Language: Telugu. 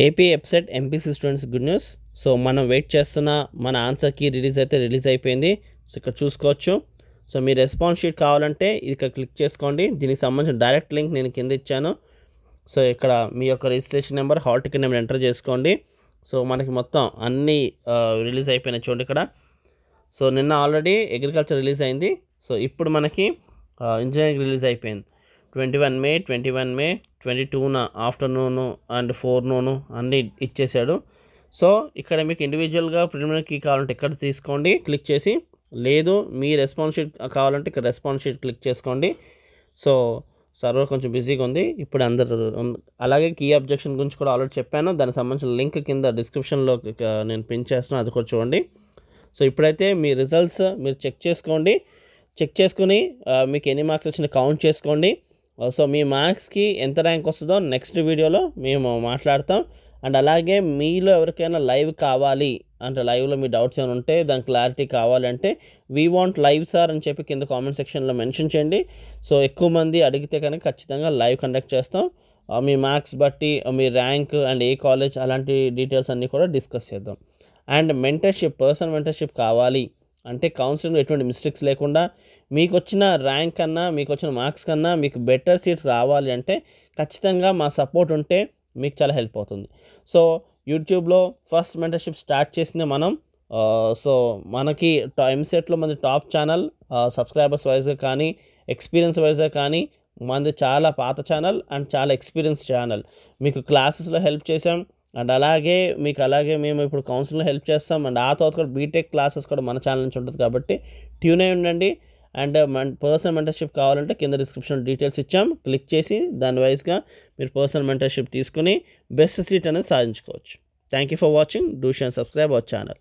AP EAPCET MPC students good news. So మనం వెయిట్ చేస్తున్న మన ఆన్సర్ కీ రిలీజ్ అయిపోయింది. సో ఇక్కడ చూసుకోవచ్చు. సో మీ రెస్పాన్స్ షీట్ కావాలంటే ఇక్కడ క్లిక్ చేసుకోండి. దీనికి సంబంధించిన డైరెక్ట్ లింక్ నేను కింద ఇచ్చాను. సో ఇక్కడ మీ యొక్క registration number, hall ticket number enter చేసుకోండి. సో మనకి మొత్తం అన్నీ రిలీజ్ అయిపోయినాయి చూడండి ఇక్కడ. సో నిన్న ఆల్రెడీ అగ్రికల్చర్ రిలీజ్ అయింది. సో ఇప్పుడు మనకి ఇంజనీరింగ్ రిలీజ్ అయిపోయింది. 21 మే 22న ఆఫ్టర్నూను అండ్ 4 అన్నీ ఇచ్చేసాడు. సో ఇక్కడ మీకు ఇండివిజువల్గా ప్రిలిమినరీ కీ కావాలంటే ఇక్కడ తీసుకోండి క్లిక్ చేసి, లేదు మీ రెస్పాన్స్ షీట్ కావాలంటే ఇక్కడ రెస్పాన్స్ షీట్ క్లిక్ చేసుకోండి. సో సర్వర్ కొంచెం బిజీగా ఉంది ఇప్పుడు అందరు. అలాగే కీ అబ్జెక్షన్ గురించి కూడా ఆల్రెడీ చెప్పాను. దానికి సంబంధించిన లింక్ కింద డిస్క్రిప్షన్లో నేను పిన్ చేస్తున్నాను, అది కూడా చూడండి. సో ఇప్పుడైతే మీ రిజల్ట్స్ మీరు చెక్ చేసుకుని మీకు ఎన్ని మార్క్స్ వచ్చినా కౌంట్ చేసుకోండి. సో మీ మార్క్స్కి ఎంత ర్యాంక్ వస్తుందో నెక్స్ట్ వీడియోలో మేము మాట్లాడతాం. అండ్ అలాగే మీలో ఎవరికైనా లైవ్ కావాలి అంటే, లైవ్లో మీ డౌట్స్ ఏమైనా ఉంటే దాని క్లారిటీ కావాలంటే వీ వాంట్ లైవ్ సార్ అని చెప్పి కింద కామెంట్ సెక్షన్లో మెన్షన్ చేయండి. సో ఎక్కువ మంది అడిగితే కనుక ఖచ్చితంగా లైవ్ కండక్ట్ చేస్తాం. మీ మార్క్స్ బట్టి మీ ర్యాంక్ అండ్ ఏ కాలేజ్ అలాంటి డీటెయిల్స్ అన్నీ కూడా డిస్కస్ చేద్దాం. అండ్ పర్సనల్ మెంటర్షిప్ కావాలి అంటే కౌన్సిలింగ్ ఎటువంటి మిస్టేక్స్ లేకుండా మీకు వచ్చిన ర్యాంక్ కన్నా, మీకు వచ్చిన మార్క్స్ కన్నా మీకు బెటర్ సీట్ రావాలి అంటే ఖచ్చితంగా మా సపోర్ట్ ఉంటే మీకు చాలా హెల్ప్ అవుతుంది. సో యూట్యూబ్లో ఫస్ట్ మెంటర్షిప్ స్టార్ట్ చేసింది మనం. సో మనకి ఎంసెట్లో మనది టాప్ ఛానల్, సబ్స్క్రైబర్స్ వైజ్గా కానీ ఎక్స్పీరియన్స్ వైజ్గా కానీ మనది చాలా పాత ఛానల్ అండ్ చాలా ఎక్స్పీరియన్స్ ఛానల్. మీకు క్లాసెస్లో హెల్ప్ చేసాం అండ్ అలాగే మేము ఇప్పుడు కౌన్సిలింగ్లో హెల్ప్ చేస్తాం. అండ్ ఆ తర్వాత కూడా బీటెక్ క్లాసెస్ కూడా మన ఛానల్ నుంచి ఉంటుంది కాబట్టి ట్యూన్ అయి ఉండండి. అండ్ పర్సనల్ మెంటర్షిప్ కావాలంటే కింద డిస్క్రిప్షన్ డీటెయిల్స్ ఇచ్చాం, క్లిక్ చేసి దాని వైజ్గా మీరు పర్సనల్ మెంటర్షిప్ తీసుకుని బెస్ట్ సీట్ అనేది సాధించుకోవచ్చు. Thank you for watching. Do share and subscribe our channel.